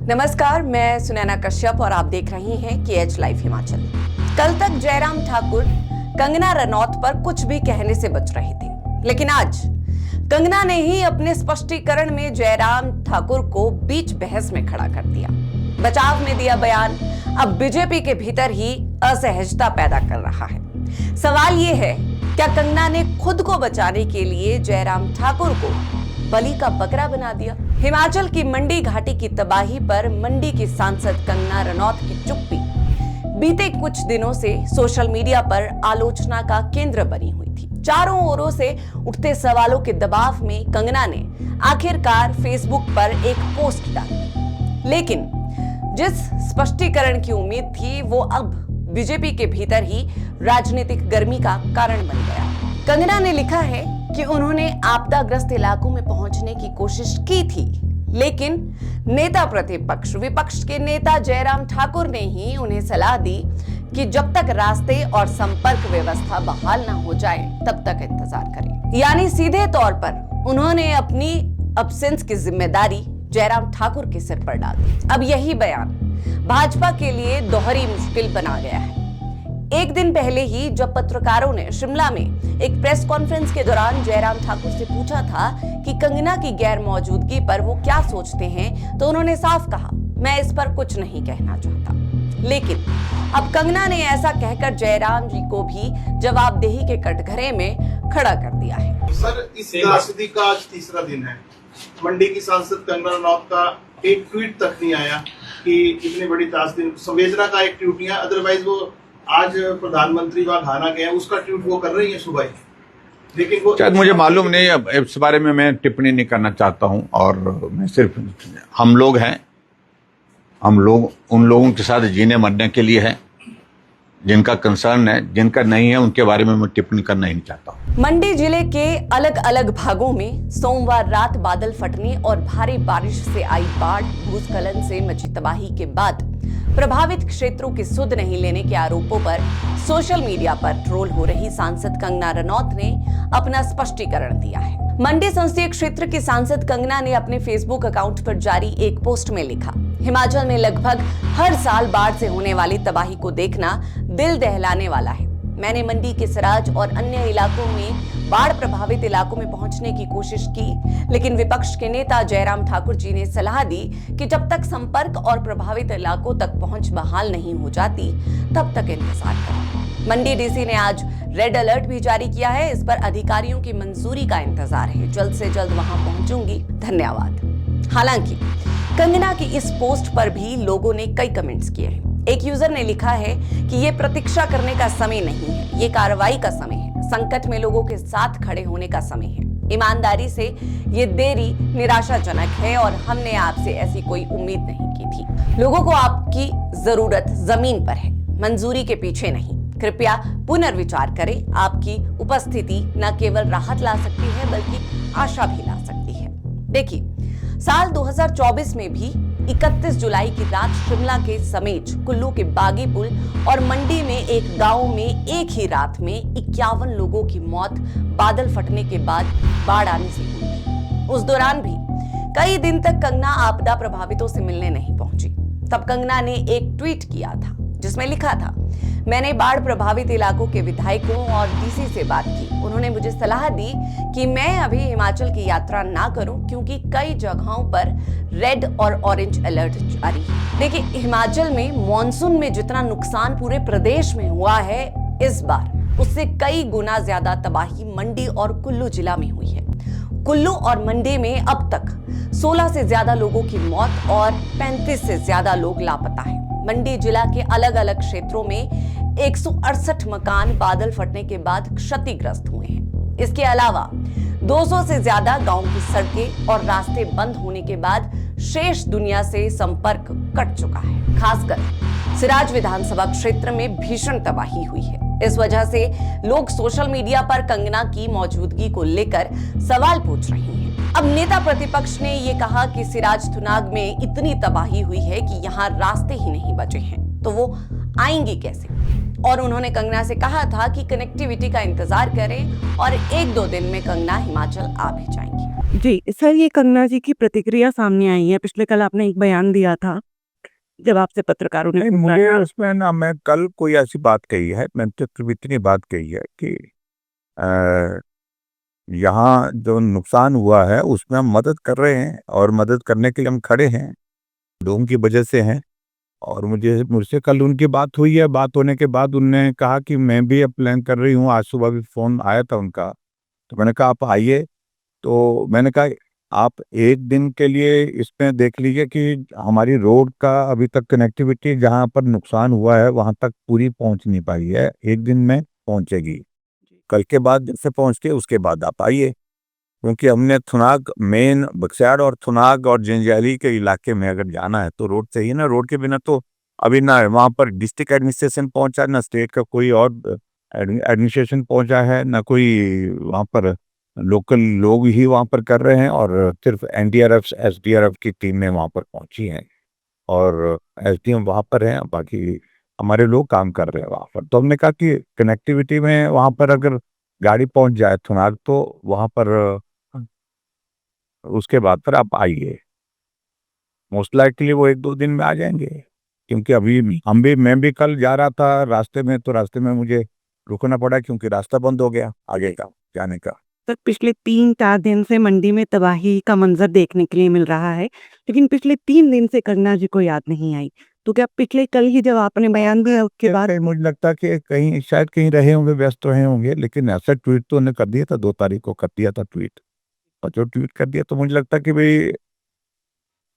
नमस्कार, मैं सुनैना कश्यप और आप देख रही हैं KH लाइव हिमाचल। कल तक जयराम ठाकुर कंगना रनौत पर कुछ भी कहने से बच रहे थे, लेकिन आज कंगना ने ही अपने स्पष्टीकरण में जयराम ठाकुर को बीच बहस में खड़ा कर दिया। बचाव में दिया बयान अब बीजेपी के भीतर ही असहजता पैदा कर रहा है। सवाल ये है, क्या कंगना ने खुद को बचाने के लिए जयराम ठाकुर को बलि का बकरा बना दिया? हिमाचल की मंडी घाटी की तबाही पर मंडी की सांसद कंगना रनौत की चुप्पी बीते कुछ दिनों से सोशल मीडिया पर आलोचना का केंद्र बनी हुई थी। चारों ओरों से उठते सवालों के दबाव में कंगना ने आखिरकार फेसबुक पर एक पोस्ट डाली, लेकिन जिस स्पष्टीकरण की उम्मीद थी वो अब बीजेपी के भीतर ही राजनीतिक गर्मी का कारण बन गया। कंगना ने लिखा है कि उन्होंने आपदाग्रस्त इलाकों में पहुंचने की कोशिश की थी, लेकिन नेता प्रतिपक्ष विपक्ष के नेता जयराम ठाकुर ने ही उन्हें सलाह दी कि जब तक रास्ते और संपर्क व्यवस्था बहाल न हो जाए तब तक इंतजार करें। यानी सीधे तौर पर उन्होंने अपनी अब्सेंस की जिम्मेदारी जयराम ठाकुर के सिर पर डाल दी। अब यही बयान भाजपा के लिए दोहरी मुश्किल बना गया है। एक दिन पहले ही जब पत्रकारों ने शिमला में एक प्रेस कॉन्फ्रेंस के दौरान जयराम ठाकुर से पूछा था कि कंगना की गैर मौजूदगी पर वो क्या सोचते हैं, तो उन्होंने साफ कहा, मैं इस पर कुछ नहीं कहना चाहता। लेकिन अब कंगना ने ऐसा कहकर जयराम जी को भी जवाबदेही के कटघरे में खड़ा कर दिया है। सर, इस त्रासदी का आज तीसरा दिन है। मंडी की सांसद कंगना रनौत का एक ट्वीट तक नहीं आया कि इतनी बड़ी त्रासदी, संवेदना का एक ट्वीट नहीं आया। अदरवाइज वो आज प्रधानमंत्री वहां घाना गए, उसका ट्वीट वो कर रही है सुबह ही, लेकिन वो शायद मुझे मालूम नहीं। अब इस बारे में मैं टिप्पणी नहीं करना चाहता हूं, और मैं सिर्फ हम लोग हैं, हम लोग उन लोगों के साथ जीने मरने के लिए हैं जिनका कंसर्न है, जिनका नहीं है उनके बारे में मैं टिप्पणी करना ही नहीं चाहता हूं। मंडी जिले के अलग अलग भागों में सोमवार रात बादल फटने और भारी बारिश से आई बाढ़, भूस्खलन से मची तबाही के बाद प्रभावित क्षेत्रों की सुध नहीं लेने के आरोपों पर सोशल मीडिया पर ट्रोल हो रही सांसद कंगना रनौत ने अपना स्पष्टीकरण दिया है। मंडी संसदीय क्षेत्र की सांसद कंगना ने अपने फेसबुक अकाउंट पर जारी एक पोस्ट में लिखा, हिमाचल में लगभग हर साल बाढ़ से होने वाली तबाही को देखना दिल दहलाने वाला है। मैंने मंडी के सराज और अन्य इलाकों में बाढ़ प्रभावित इलाकों में पहुंचने की कोशिश की, लेकिन विपक्ष के नेता जयराम ठाकुर जी ने सलाह दी कि जब तक संपर्क और प्रभावित इलाकों तक पहुंच बहाल नहीं हो जाती तब तक इंतजार करें। मंडी डीसी ने आज रेड अलर्ट भी जारी किया है। इस पर अधिकारियों की मंजूरी का इंतजार है। जल्द से जल्द वहां पहुंचूंगी, धन्यवाद। हालांकि कंगना की इस पोस्ट पर भी लोगों ने कई कमेंट्स किए हैं। एक यूजर ने लिखा है कि ये प्रतीक्षा करने का समय नहीं है, ये कार्रवाई का समय है, संकट में लोगों के साथ खड़े होने का समय है। ईमानदारी से ये देरी निराशाजनक है और हमने आपसे ऐसी कोई उम्मीद नहीं की थी। लोगों को आपकी जरूरत जमीन पर है, मंजूरी के पीछे नहीं। कृपया पुनर्विचार करें। आपकी उपस्थिति न केवल राहत ला सकती है बल्कि आशा भी ला सकती है। देखिए, साल 2024 में भी 31 जुलाई की रात शिमला के समेत कुल्लू के बागी पुल और मंडी में एक गांव में एक ही रात में 51 लोगों की मौत बादल फटने के बाद बाढ़ आने से हुई थी। उस दौरान भी कई दिन तक कंगना आपदा प्रभावितों से मिलने नहीं पहुंची। तब कंगना ने एक ट्वीट किया था जिसमें लिखा था, मैंने बाढ़ प्रभावित इलाकों के विधायकों और डीसी से बात की। उन्होंने मुझे सलाह दी कि मैं अभी हिमाचल की यात्रा ना करूं क्योंकि कई जगहों पर रेड और ऑरेंज अलर्ट जारी है। देखिए, हिमाचल में मॉनसून में जितना नुकसान पूरे प्रदेश में हुआ है, इस बार उससे कई गुना ज्यादा तबाही मंडी और कुल्लू जिला में हुई है। कुल्लू और मंडी में अब तक 16 से ज्यादा लोगों की मौत और 35 से ज्यादा लोग लापता हैं। मंडी जिला के अलग अलग क्षेत्रों में 168 मकान बादल फटने के बाद क्षतिग्रस्त हुए हैं। इसके अलावा 200 से ज्यादा गांव की सड़कें और रास्ते बंद होने के बाद शेष दुनिया से संपर्क कट चुका है। खासकर सिराज विधानसभा क्षेत्र में भीषण तबाही हुई है। इस वजह से लोग सोशल मीडिया पर कंगना की मौजूदगी को लेकर सवाल पूछ रहे हैं। अब नेता प्रतिपक्ष ने ये कहा कि सिराज थुनाग में इतनी तबाही हुई है कि यहाँ रास्ते ही नहीं बचे हैं, तो वो आएंगी कैसे? और उन्होंने कंगना से कहा था कि कनेक्टिविटी का इंतजार करें और 1-2 दिन में कंगना हिमाचल आ भी जाएंगी। जी, सर ये कंगना जी की प्रतिक्रिया सामने आई है। पिछले कल आपने एक बयान दिया था, जब आपसे पत्रकारों ने नहीं, पूछा मुझे था। उसमें ना, मैं कल कोई ऐसी बात कही है, मैंने तो सिर्फ इतनी बात कही है कि अ, यहाँ जो नुकसान हुआ है उसमें हम मदद कर रहे हैं और मदद करने के लिए हम खड़े हैं, लोगों की वजह से हैं। और मुझसे कल उनकी बात हुई है, बात होने के बाद उन्होंने कहा कि मैं भी अब प्लान कर रही हूँ। आज सुबह भी फ़ोन आया था उनका, तो मैंने कहा आप आइए। तो मैंने कहा आप एक दिन के लिए इसमें देख लीजिए कि हमारी रोड का अभी तक कनेक्टिविटी जहाँ पर नुकसान हुआ है वहाँ तक पूरी पहुँच नहीं पाई है, एक दिन में पहुँचेगी। कल के बाद जब से पहुँचती है उसके बाद आप आइए, क्योंकि हमने थुनाग मेन बक्सियाड़ और थुनाग और जंजैली के इलाके में अगर जाना है तो रोड चाहिए ना। रोड के बिना तो अभी ना वहाँ पर डिस्ट्रिक्ट एडमिनिस्ट्रेशन पहुंचा, ना स्टेट का कोई और एडमिनिस्ट्रेशन पहुंचा है, ना कोई वहाँ पर लोकल लोग ही वहाँ पर कर रहे हैं, और सिर्फ एनडीआरएफ एसडीआरएफ की टीमें वहाँ पर पहुंची हैं और एसडीएम वहाँ पर हैं, बाकी हमारे लोग काम कर रहे हैं वहाँ पर। तो हमने कहा कि कनेक्टिविटी में वहाँ पर अगर गाड़ी पहुंच जाए थुनाग तो वहाँ पर उसके बाद फिर आप आइए। मोस्ट लाइकली वो 1-2 दिन में आ जाएंगे, क्योंकि अभी मैं भी कल जा रहा था रास्ते में, तो रास्ते में मुझे रुकना पड़ा क्योंकि रास्ता बंद हो गया आगे का जाने का। सर पिछले 3-4 दिन से मंडी में तबाही का मंजर देखने के लिए मिल रहा है, लेकिन पिछले 3 दिन से कंगना जी को याद नहीं आई। तो क्या पिछले कल ही जब आपने बयान दिया उसके बाद मुझे लगता कि कहीं शायद कहीं रहे होंगे, व्यस्त रहे होंगे, लेकिन ऐसा ट्वीट तो उन्होंने कर दिया था, 2 तारीख को कर दिया था ट्वीट। और जो ट्वीट कर दिया तो मुझे लगता कि भाई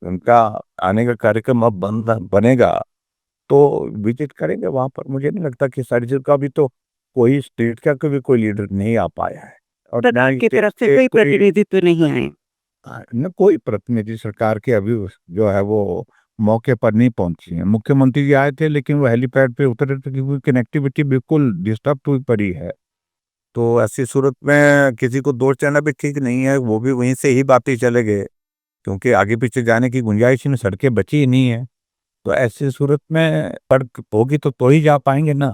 उनका आने का कार्यक्रम अब बनेगा तो विजिट करेंगे वहां पर। मुझे नहीं लगता कि सारी चीज का अभी तो कोई स्टेट का कोई लीडर नहीं आ पाया है, और ना सरकार ही की स्टेट तरफ से के कोई प्रतिनिधित्व नहीं आए। न कोई प्रतिनिधि सरकार के अभी जो है वो मौके पर नहीं पहुंची है। मुख्यमंत्री जी आए थे, लेकिन वो हेलीपैड पे उतरे थे क्योंकि कनेक्टिविटी बिल्कुल डिस्टर्ब हुई पड़ी है। तो ऐसी सूरत में किसी को दोष देना भी ठीक नहीं है, वो भी वहीं से ही वापिस चले गए, क्योंकि आगे पीछे जाने की गुंजाइश ही नहीं, सड़कें बची ही नहीं है। तो ऐसी सूरत में सड़क होगी तो ही जा पाएंगे ना।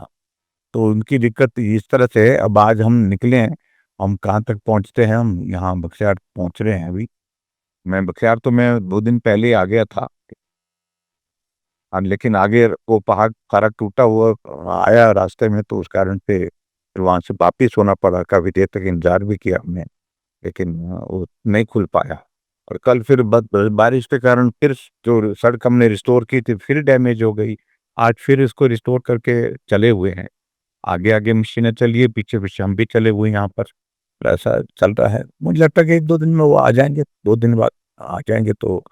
तो उनकी दिक्कत इस तरह से है। अब आज हम निकले हैं, हम कहाँ तक पहुँचते हैं, हम यहाँ बक्सियाड़ पहुँच रहे हैं अभी। बक्सियाड़ तो मैं 2 दिन पहले ही आ गया था, लेकिन आगे वो पहाड़ सारा टूटा हुआ आया रास्ते में, तो उस कारण से फिर वहाँ से वापिस होना पड़ा। काफ़ी देर तक इंतजार भी किया हमने, लेकिन वो नहीं खुल पाया। और कल फिर बारिश के कारण फिर जो सड़क हमने रिस्टोर की थी फिर डैमेज हो गई। आज फिर इसको रिस्टोर करके चले हुए हैं, आगे आगे मशीनें चली है, पीछे पीछे हम भी चले हुए हैं यहाँ पर। ऐसा चल रहा है। मुझे लगता है कि 1-2 दिन में वो आ जाएंगे, 2 दिन बाद आ जाएंगे तो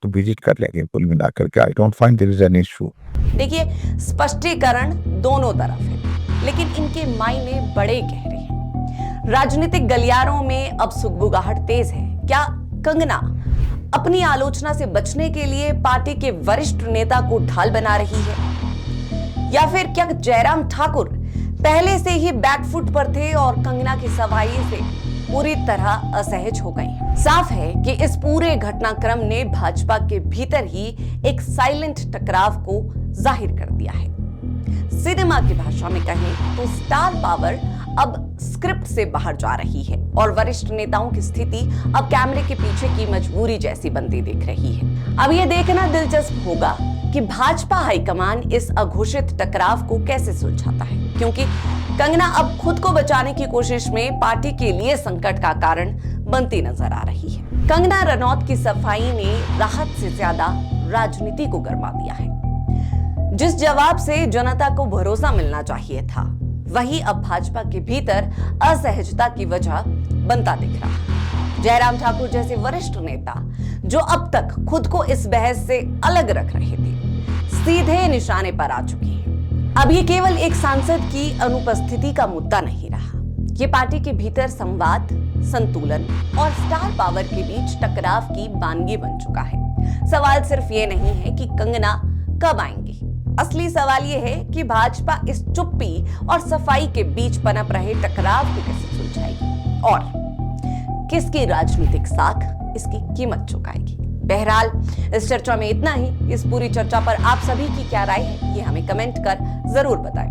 विजिट कर लेंगे कुल मिलाकर के। I don't find there is an issue. देखिए, स्पष्टीकरण दोनों तरफ है, लेकिन इनके मायने बड़े गहरे हैं। राजनीतिक गलियारों में अब सुगबुगाहट तेज है। क्या कंगना अपनी आलोचना से बचने के लिए पार्टी के वरिष्ठ नेता को ढाल बना रही है, या फिर क्या जयराम ठाकुर पहले से ही बैकफुट पर थे और कंगना की सफाई से पूरी तरह असहज हो गए? साफ है कि इस पूरे घटनाक्रम ने भाजपा के भीतर ही एक साइलेंट टकराव को जाहिर कर दिया है। सिनेमा की भाषा में कहें तो स्टार पावर अब स्क्रिप्ट से बाहर जा रही है और वरिष्ठ नेताओं की स्थिति अब कैमरे के पीछे की मजबूरी जैसी बनती दिख रही है। अब यह देखना दिलचस्प होगा कि भाजपा हाईकमान इस अघोषित टकराव को कैसे सुलझाता है, क्योंकि कंगना अब खुद को बचाने की कोशिश में पार्टी के लिए संकट का कारण बनती नजर आ रही है। कंगना रनौत की सफाई ने राहत से ज्यादा राजनीति को गरमा दिया है। जिस जवाब से जनता को भरोसा मिलना चाहिए था, वही अब भाजपा के भीतर असहजता की वजह बनता दिख रहा है। जयराम ठाकुर जैसे वरिष्ठ नेता जो अब तक खुद को इस बहस से अलग रख रहे थे, सीधे निशाने पर आ चुके हैं। अब ये केवल एक सांसद की अनुपस्थिति का मुद्दा नहीं रहा, ये पार्टी के भीतर संवाद, संतुलन और स्टार पावर के बीच टकराव की वानगी बन चुका है। सवाल सिर्फ ये नहीं है कि कंगना कब आएंगी, असली सवाल ये है कि भाजपा इस चुप्पी और सफाई के बीच पनप रहे टकराव को कैसे सुलझाएगी और किसकी राजनीतिक साख इसकी कीमत चुकाएगी। बहरहाल इस चर्चा में इतना ही। इस पूरी चर्चा पर आप सभी की क्या राय है, ये हमें कमेंट कर जरूर बताएं।